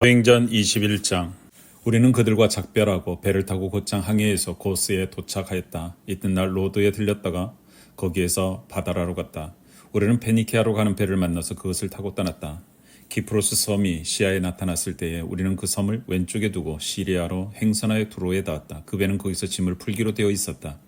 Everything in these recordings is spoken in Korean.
여행전 21장. 우리는 그들과 작별하고 배를 타고 곧장 항해해서 고스에 도착하였다. 이튿날 로드에 들렸다가 거기에서 바다라로 갔다. 우리는 페니케아로 가는 배를 만나서 그것을 타고 떠났다. 키프로스 섬이 시야에 나타났을 때에 우리는 그 섬을 왼쪽에 두고 시리아로 행선하여 두로에 닿았다. 그 배는 거기서 짐을 풀기로 되어 있었다.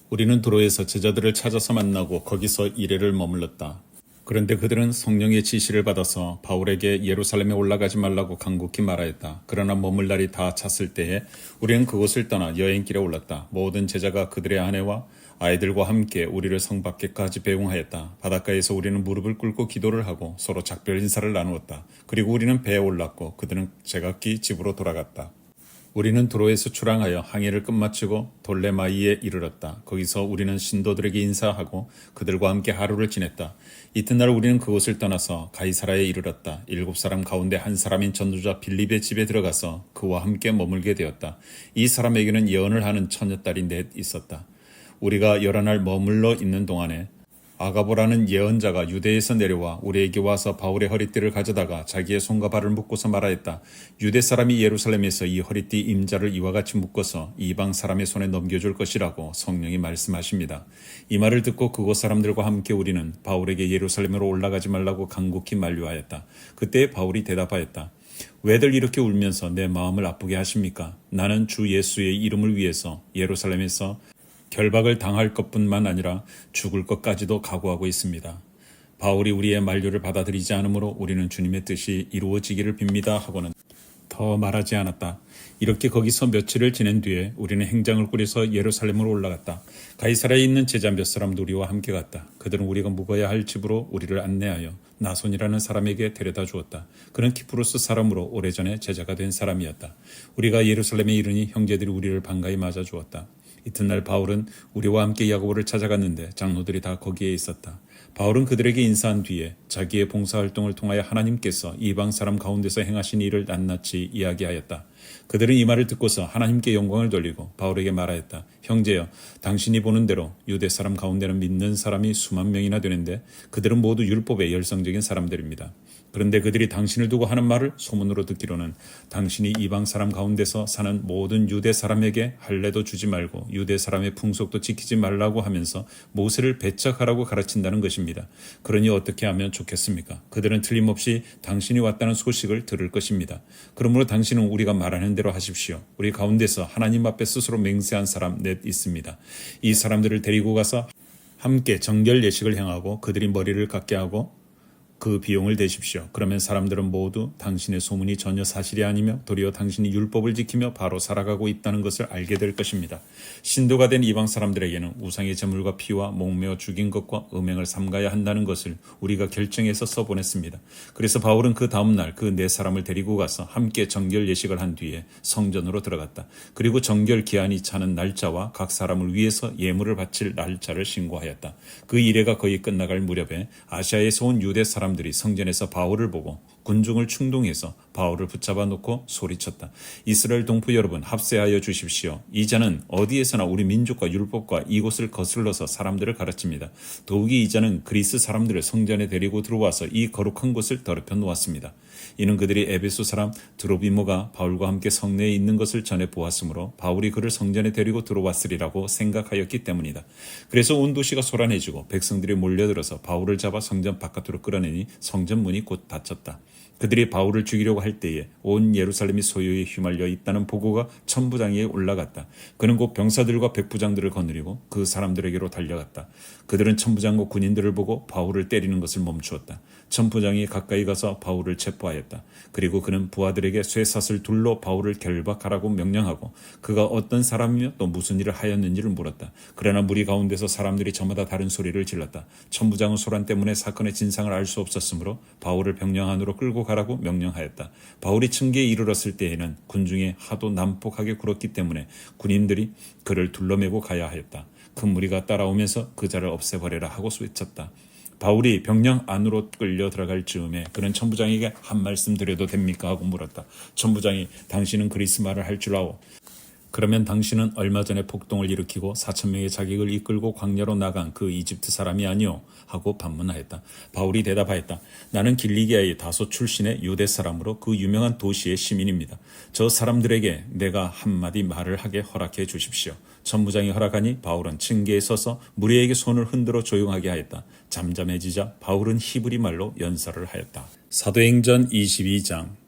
우리는 두로에서 제자들을 찾아서 만나고 거기서 이래를 머물렀다. 그런데 그들은 성령의 지시를 받아서 바울에게 예루살렘에 올라가지 말라고 간곡히 말하였다. 그러나 머물 날이 다 찼을 때에 우리는 그곳을 떠나 여행길에 올랐다. 모든 제자가 그들의 아내와 아이들과 함께 우리를 성 밖에까지 배웅하였다. 바닷가에서 우리는 무릎을 꿇고 기도를 하고 서로 작별 인사를 나누었다. 그리고 우리는 배에 올랐고 그들은 제각기 집으로 돌아갔다. 우리는 두로에서 출항하여 항해를 끝마치고 돌레마이에 이르렀다. 거기서 우리는 신도들에게 인사하고 그들과 함께 하루를 지냈다. 이튿날 우리는 그곳을 떠나서 가이사라에 이르렀다. 7사람 가운데 한 사람인 전도자 빌립의 집에 들어가서 그와 함께 머물게 되었다. 이 사람에게는 예언을 하는 처녀딸이 넷 있었다. 우리가 여러 날 머물러 있는 동안에 아가보라는 예언자가 유대에서 내려와 우리에게 와서 바울의 허리띠를 가져다가 자기의 손과 발을 묶고서 말하였다. 유대 사람이 예루살렘에서 이 허리띠 임자를 이와 같이 묶어서 이방 사람의 손에 넘겨줄 것이라고 성령이 말씀하십니다. 이 말을 듣고 그곳 사람들과 함께 우리는 바울에게 예루살렘으로 올라가지 말라고 간곡히 만류하였다. 그때 바울이 대답하였다. 왜들 이렇게 울면서 내 마음을 아프게 하십니까? 나는 주 예수의 이름을 위해서 예루살렘에서 결박을 당할 것뿐만 아니라 죽을 것까지도 각오하고 있습니다. 바울이 우리의 만류를 받아들이지 않으므로 우리는 주님의 뜻이 이루어지기를 빕니다 하고는 더 말하지 않았다. 이렇게 거기서 며칠을 지낸 뒤에 우리는 행장을 꾸려서 예루살렘으로 올라갔다. 가이사라에 있는 제자 몇 사람도 우리와 함께 갔다. 그들은 우리가 묵어야 할 집으로 우리를 안내하여 나손이라는 사람에게 데려다 주었다. 그는 키프로스 사람으로 오래전에 제자가 된 사람이었다. 우리가 예루살렘에 이르니 형제들이 우리를 반가이 맞아 주었다. 이튿날 바울은 우리와 함께 야고보를 찾아갔는데 장로들이 다 거기에 있었다. 바울은 그들에게 인사한 뒤에 자기의 봉사활동을 통하여 하나님께서 이방 사람 가운데서 행하신 일을 낱낱이 이야기하였다. 그들은 이 말을 듣고서 하나님께 영광을 돌리고 바울에게 말하였다. 형제여, 당신이 보는 대로 유대 사람 가운데는 믿는 사람이 수만 명이나 되는데 그들은 모두 율법의 열성적인 사람들입니다. 그런데 그들이 당신을 두고 하는 말을 소문으로 듣기로는 당신이 이방 사람 가운데서 사는 모든 유대 사람에게 할례도 주지 말고 유대 사람의 풍속도 지키지 말라고 하면서 모세를 배척하라고 가르친다는 것입니다. 그러니 어떻게 하면 좋겠습니까? 그들은 틀림없이 당신이 왔다는 소식을 들을 것입니다. 그러므로 당신은 우리가 말하는 대로 하십시오. 우리 가운데서 하나님 앞에 스스로 맹세한 사람 넷 있습니다. 이 사람들을 데리고 가서 함께 정결 예식을 행하고 그들이 머리를 깎게 하고 그 비용을 대십시오. 그러면 사람들은 모두 당신의 소문이 전혀 사실이 아니며 도리어 당신이 율법을 지키며 바로 살아가고 있다는 것을 알게 될 것입니다. 신도가 된 이방 사람들에게는 우상의 제물과 피와 목매어 죽인 것과 음행을 삼가야 한다는 것을 우리가 결정해서 써보냈습니다. 그래서 바울은 그 다음날 그 네 사람을 데리고 가서 함께 정결 예식을 한 뒤에 성전으로 들어갔다. 그리고 정결 기한이 차는 날짜와 각 사람을 위해서 예물을 바칠 날짜를 신고하였다. 그 이래가 거의 끝나갈 무렵에 아시아에서 온 유대 사람들이 성전에서 바울을 보고 군중을 충동해서 바울을 붙잡아 놓고 소리쳤다. 이스라엘 동포 여러분, 합세하여 주십시오. 이 자는 어디에서나 우리 민족과 율법과 이곳을 거슬러서 사람들을 가르칩니다. 더욱이 이 자는 그리스 사람들을 성전에 데리고 들어와서 이 거룩한 곳을 더럽혀 놓았습니다. 이는 그들이 에베소 사람 드로비모가 바울과 함께 성내에 있는 것을 전해 보았으므로 바울이 그를 성전에 데리고 들어왔으리라고 생각하였기 때문이다. 그래서 온 도시가 소란해지고 백성들이 몰려들어서 바울을 잡아 성전 바깥으로 끌어내니 성전 문이 곧 닫혔다. 그들이 바울을 죽이려고 할 때에 온 예루살렘이 소요에 휘말려 있다는 보고가 천부장에게 올라갔다. 그는 곧 병사들과 백부장들을 거느리고 그 사람들에게로 달려갔다. 그들은 천부장과 군인들을 보고 바울을 때리는 것을 멈추었다. 천부장이 가까이 가서 바울을 체포하였다. 그리고 그는 부하들에게 쇠사슬 둘로 바울을 결박하라고 명령하고 그가 어떤 사람이며 또 무슨 일을 하였는지를 물었다. 그러나 무리 가운데서 사람들이 저마다 다른 소리를 질렀다. 천부장은 소란 때문에 사건의 진상을 알 수 없었으므로 바울을 병영 안으로 끌고 가라고 명령하였다. 바울이 층계에 이르렀을 때에는 군중에 하도 난폭하게 굴었기 때문에 군인들이 그를 둘러매고 가야 하였다. 큰 무리가 따라오면서 그 자를 없애버려라 하고 외쳤다. 바울이 병영 안으로 끌려 들어갈 즈음에 그는 천부장에게 한 말씀 드려도 됩니까? 하고 물었다. 천부장이 당신은 그리스 말을 할 줄 아오. 그러면 당신은 얼마 전에 폭동을 일으키고 4,000명의 자객을 이끌고 광야로 나간 그 이집트 사람이 아니오? 하고 반문하였다. 바울이 대답하였다. 나는 길리기아의 다소 출신의 유대 사람으로 그 유명한 도시의 시민입니다. 저 사람들에게 내가 한마디 말을 하게 허락해 주십시오. 천부장이 허락하니 바울은 층계에 서서 무리에게 손을 흔들어 조용하게 하였다. 잠잠해지자 바울은 히브리 말로 연설을 하였다. 사도행전 22장.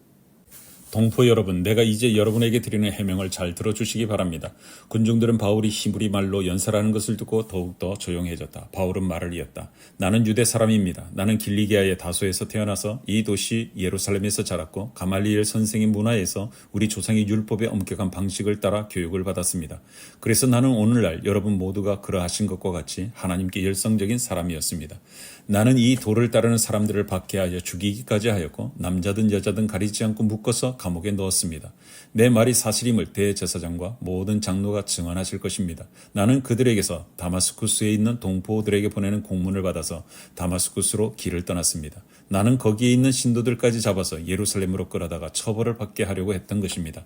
동포 여러분, 내가 이제 여러분에게 드리는 해명을 잘 들어주시기 바랍니다. 군중들은 바울이 히브리 말로 연설하는 것을 듣고 더욱더 조용해졌다. 바울은 말을 이었다. 나는 유대 사람입니다. 나는 길리기아의 다소에서 태어나서 이 도시 예루살렘에서 자랐고 가말리엘 선생의 문화에서 우리 조상의 율법의 엄격한 방식을 따라 교육을 받았습니다. 그래서 나는 오늘날 여러분 모두가 그러하신 것과 같이 하나님께 열성적인 사람이었습니다. 나는 이 도를 따르는 사람들을 박해하여 죽이기까지 하였고 남자든 여자든 가리지 않고 묶어서 감옥에 넣었습니다. 내 말이 사실임을 대제사장과 모든 장로가 증언하실 것입니다. 나는 그들에게서 다마스쿠스에 있는 동포들에게 보내는 공문을 받아서 다마스쿠스로 길을 떠났습니다. 나는 거기에 있는 신도들까지 잡아서 예루살렘으로 끌어다가 처벌을 받게 하려고 했던 것입니다.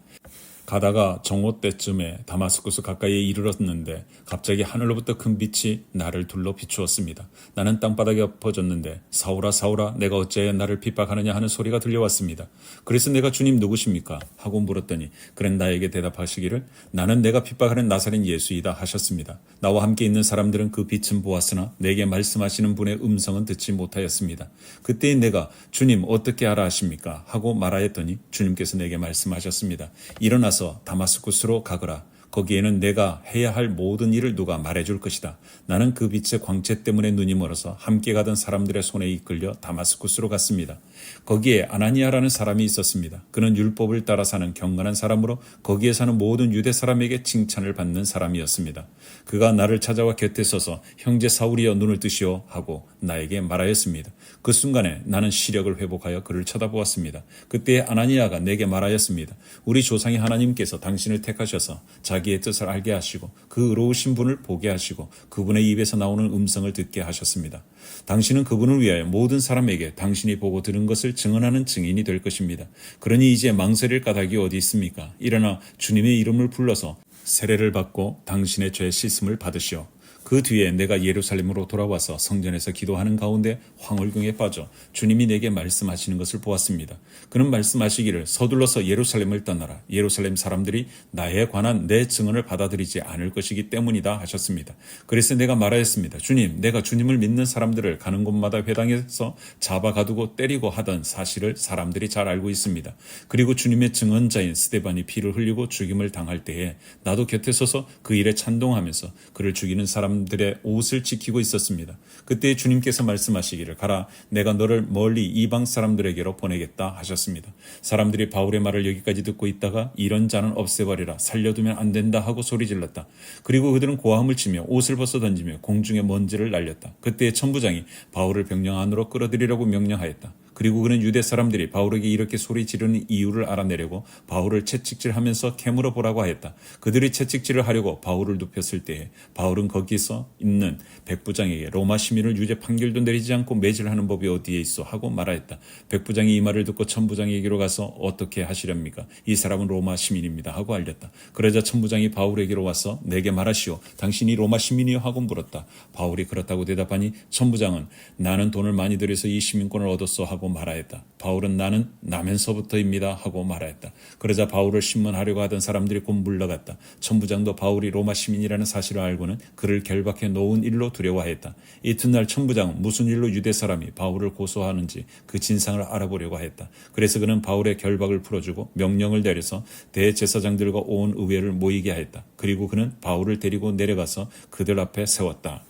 가다가 정오 때쯤에 다마스쿠스 가까이에 이르렀는데 갑자기 하늘로부터 큰 빛이 나를 둘러 비추었습니다. 나는 땅바닥에 엎어졌는데 사울아 사울아 내가 어찌하여 나를 핍박하느냐 하는 소리가 들려왔습니다. 그래서 내가 주님 누구십니까? 하고 물었더니 그는 나에게 대답하시기를 나는 내가 핍박하는 나사렛 예수이다 하셨습니다. 나와 함께 있는 사람들은 그 빛은 보았으나 내게 말씀하시는 분의 음성은 듣지 못하였습니다. 그때 내가 주님 어떻게 알아 하십니까? 하고 말하였더니 주님께서 내게 말씀하셨습니다. 일어나서 다마스쿠스로 가거라. 거기에는 내가 해야 할 모든 일을 누가 말해줄 것이다. 나는 그 빛의 광채 때문에 눈이 멀어서 함께 가던 사람들의 손에 이끌려 다마스쿠스로 갔습니다. 거기에 아나니아라는 사람이 있었습니다. 그는 율법을 따라 사는 경건한 사람으로 거기에 사는 모든 유대 사람에게 칭찬을 받는 사람이었습니다. 그가 나를 찾아와 곁에 서서 형제 사울이여 눈을 뜨시오 하고 나에게 말하였습니다. 그 순간에 나는 시력을 회복하여 그를 쳐다보았습니다. 그때 아나니아가 내게 말하였습니다. 우리 조상의 하나님께서 당신을 택하셔서 자기의 뜻을 알게 하시고 그 의로우신 분을 보게 하시고 그분의 입에서 나오는 음성을 듣게 하셨습니다. 당신은 그분을 위하여 모든 사람에게 당신이 보고 들은 것을 증언하는 증인이 될 것입니다. 그러니 이제 망설일 까닭이 어디 있습니까? 일어나 주님의 이름을 불러서 세례를 받고 당신의 죄 씻음을 받으시오. 그 뒤에 내가 예루살렘으로 돌아와서 성전에서 기도하는 가운데 황홀경에 빠져 주님이 내게 말씀하시는 것을 보았습니다. 그는 말씀하시기를 서둘러서 예루살렘을 떠나라. 예루살렘 사람들이 나에 관한 내 증언을 받아들이지 않을 것이기 때문이다 하셨습니다. 그래서 내가 말하였습니다. 주님, 내가 주님을 믿는 사람들을 가는 곳마다 회당에서 잡아가두고 때리고 하던 사실을 사람들이 잘 알고 있습니다. 그리고 주님의 증언자인 스데반이 피를 흘리고 죽임을 당할 때에 나도 곁에 서서 그 일에 찬동하면서 그를 죽이는 사람들의 옷을 지키고 있었습니다. 그때 주님께서 말씀하시기를 가라 내가 너를 멀리 이방 사람들에게로 보내겠다 하셨습니다. 사람들이 바울의 말을 여기까지 듣고 있다가 이런 자는 없애버리라 살려두면 안 된다 하고 소리질렀다. 그리고 그들은 고함을 치며 옷을 벗어 던지며 공중에 먼지를 날렸다. 그때 천부장이 바울을 병영 안으로 끌어들이라고 명령하였다. 그리고 그는 유대 사람들이 바울에게 이렇게 소리 지르는 이유를 알아내려고 바울을 채찍질하면서 캐물어 보라고 하였다. 그들이 채찍질을 하려고 바울을 눕혔을 때에 바울은 거기서 있는 백부장에게 로마 시민을 유죄 판결도 내리지 않고 매질하는 법이 어디에 있어 하고 말하였다. 백부장이 이 말을 듣고 천부장에게로 가서 어떻게 하시렵니까? 이 사람은 로마 시민입니다 하고 알렸다. 그러자 천부장이 바울에게로 와서 내게 말하시오. 당신이 로마 시민이요 하고 물었다. 바울이 그렇다고 대답하니 천부장은 나는 돈을 많이 들여서 이 시민권을 얻었어 하고 말하였다. 바울은 나는 나면서부터입니다 하고 말하였다. 그러자 바울을 신문하려고 하던 사람들이 곧 물러갔다. 천부장도 바울이 로마 시민이라는 사실을 알고는 그를 결박해 놓은 일로 두려워하였다. 이튿날 천부장은 무슨 일로 유대 사람이 바울을 고소하는지 그 진상을 알아보려고 하였다. 그래서 그는 바울의 결박을 풀어주고 명령을 내려서 대제사장들과 온 의회를 모이게 하였다. 그리고 그는 바울을 데리고 내려가서 그들 앞에 세웠다.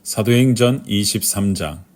사도행전 23장.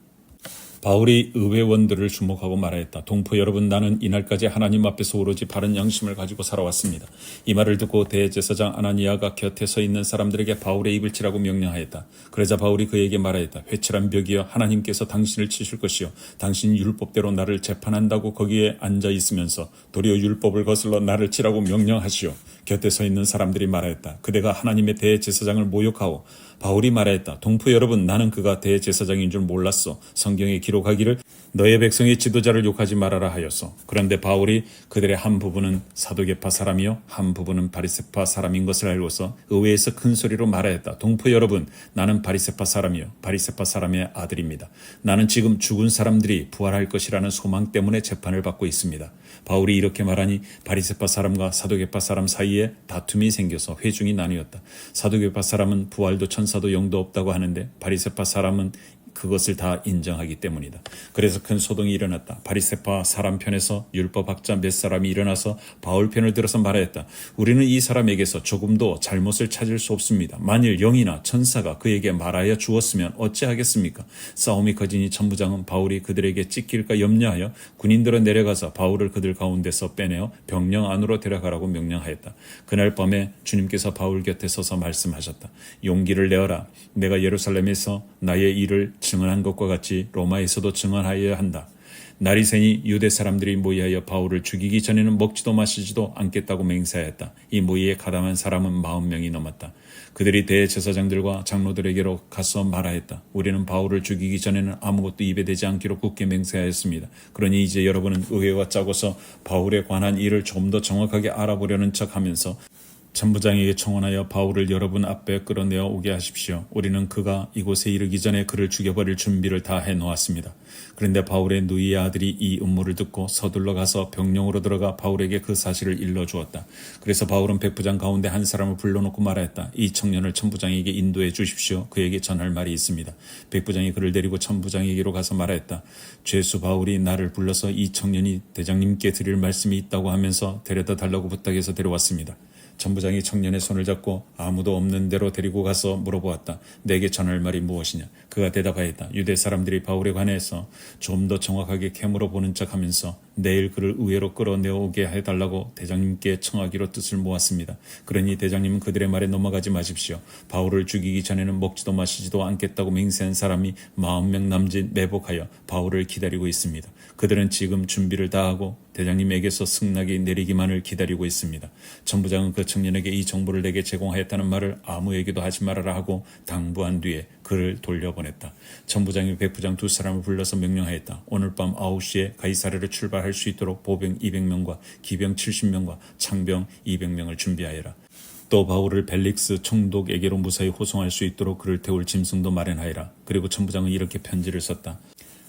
바울이 의회원들을 주목하고 말하였다. 동포 여러분, 나는 이날까지 하나님 앞에서 오로지 바른 양심을 가지고 살아왔습니다. 이 말을 듣고 대제사장 아나니아가 곁에 서 있는 사람들에게 바울의 입을 치라고 명령하였다. 그러자 바울이 그에게 말하였다. 회칠한 벽이여, 하나님께서 당신을 치실 것이요 당신 율법대로 나를 재판한다고 거기에 앉아 있으면서 도리어 율법을 거슬러 나를 치라고 명령하시오. 곁에 서 있는 사람들이 말하였다. 그대가 하나님의 대제사장을 모욕하오. 바울이 말하였다. 동포 여러분, 나는 그가 대제사장인 줄 몰랐소. 성경에 기록하기를 너의 백성의 지도자를 욕하지 말아라 하였소. 그런데 바울이 그들의 한 부분은 사두개파 사람이요 한 부분은 바리새파 사람인 것을 알고서 의회에서 큰 소리로 말하였다. 동포 여러분, 나는 바리새파 사람이요 바리새파 사람의 아들입니다. 나는 지금 죽은 사람들이 부활할 것이라는 소망 때문에 재판을 받고 있습니다. 바울이 이렇게 말하니 바리새파 사람과 사두개파 사람 사이에 다툼이 생겨서 회중이 나뉘었다. 사두개파 사람은 부활도 천사도 영도 없다고 하는데 바리새파 사람은 그것을 다 인정하기 때문이다. 그래서 큰 소동이 일어났다. 바리새파 사람 편에서 율법학자 몇 사람이 일어나서 바울 편을 들어서 말하였다. 우리는 이 사람에게서 조금도 잘못을 찾을 수 없습니다. 만일 영이나 천사가 그에게 말하여 주었으면 어찌하겠습니까? 싸움이 커지니 천부장은 바울이 그들에게 찢길까 염려하여 군인들은 내려가서 바울을 그들 가운데서 빼내어 병영 안으로 데려가라고 명령하였다. 그날 밤에 주님께서 바울 곁에 서서 말씀하셨다. 용기를 내어라. 내가 예루살렘에서 나의 일을 증언한 것과 같이 로마에서도 증언하여야 한다. 날이 새니 유대 사람들이 모이하여 바울을 죽이기 전에는 먹지도 마시지도 않겠다고 맹세하였다. 이 모의에 가담한 사람은 40명이 넘었다. 그들이 대제사장들과 장로들에게로 가서 말하였다. 우리는 바울을 죽이기 전에는 아무것도 입에 대지 않기로 굳게 맹세하였습니다. 그러니 이제 여러분은 의회와 짜고서 바울에 관한 일을 좀 더 정확하게 알아보려는 척하면서 천부장에게 청원하여 바울을 여러분 앞에 끌어내어 오게 하십시오. 우리는 그가 이곳에 이르기 전에 그를 죽여버릴 준비를 다 해놓았습니다. 그런데 바울의 누이의 아들이 이 음모를 듣고 서둘러 가서 병영으로 들어가 바울에게 그 사실을 일러주었다. 그래서 바울은 백부장 가운데 한 사람을 불러놓고 말하였다. 이 청년을 천부장에게 인도해 주십시오. 그에게 전할 말이 있습니다. 백부장이 그를 데리고 천부장에게로 가서 말하였다. 죄수 바울이 나를 불러서 이 청년이 대장님께 드릴 말씀이 있다고 하면서 데려다 달라고 부탁해서 데려왔습니다. 천부장이 청년의 손을 잡고 아무도 없는 데로 데리고 가서 물어보았다. 내게 전할 말이 무엇이냐? 그가 대답하였다. 유대 사람들이 바울에 관해서 좀 더 정확하게 캐물어 보는 척하면서 내일 그를 의회로 끌어내어 오게 해달라고 대장님께 청하기로 뜻을 모았습니다. 그러니 대장님은 그들의 말에 넘어가지 마십시오. 바울을 죽이기 전에는 먹지도 마시지도 않겠다고 맹세한 사람이 40명 남짓 매복하여 바울을 기다리고 있습니다. 그들은 지금 준비를 다하고 대장님에게서 승낙이 내리기만을 기다리고 있습니다. 천부장은 그 청년에게 이 정보를 내게 제공하였다는 말을 아무에게도 하지 말아라 하고 당부한 뒤에 그를 돌려보냈다. 천부장이 백부장 두 사람을 불러서 명령하였다. 오늘 밤 9시에 가이사랴로 출발할 수 있도록 보병 200명과 기병 70명과 창병 200명을 준비하여라. 또 바울을 벨릭스 총독에게로 무사히 호송할 수 있도록 그를 태울 짐승도 마련하여라. 그리고 천부장은 이렇게 편지를 썼다.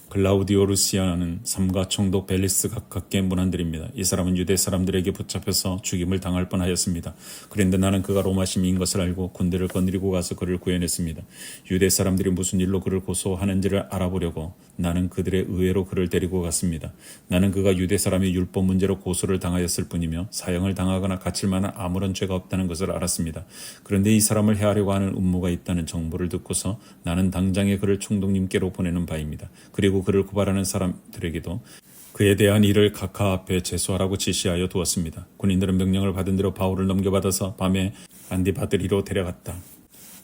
클라우디오 루시아는 삼가 총독 벨리스 가깝게 문안드립니다. 이 사람은 유대 사람들에게 붙잡혀서 죽임을 당할 뻔하였습니다. 그런데 나는 그가 로마 시민인 것을 알고 군대를 거느리고 가서 그를 구해냈습니다. 유대 사람들이 무슨 일로 그를 고소하는지를 알아보려고 나는 그들의 의회로 그를 데리고 갔습니다. 나는 그가 유대 사람의 율법 문제로 고소를 당하였을 뿐이며 사형을 당하거나 갇힐 만한 아무런 죄가 없다는 것을 알았습니다. 그런데 이 사람을 해하려고 하는 음모가 있다는 정보를 듣고서 나는 당장에 그를 총독님께로 보내는 바입니다. 그리고 그를 고발하는 사람들에게도 그에 대한 일을 각하 앞에 제소하라고 지시하여 두었습니다. 군인들은 명령을 받은 대로 바울을 넘겨받아서 밤에 안디바드리로 데려갔다.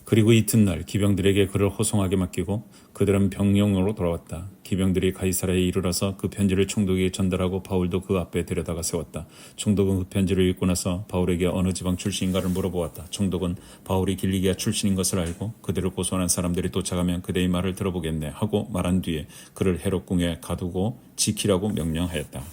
그리고 이튿날 기병들에게 그를 호송하게 맡기고 그들은 병영으로 돌아왔다. 기병들이 가이사랴에 이르러서 그 편지를 총독에게 전달하고 바울도 그 앞에 데려다가 세웠다. 총독은 그 편지를 읽고 나서 바울에게 어느 지방 출신인가를 물어보았다. 총독은 바울이 길리기아 출신인 것을 알고 그들을 고소하는 사람들이 도착하면 그대의 말을 들어보겠네 하고 말한 뒤에 그를 헤롯궁에 가두고 지키라고 명령하였다.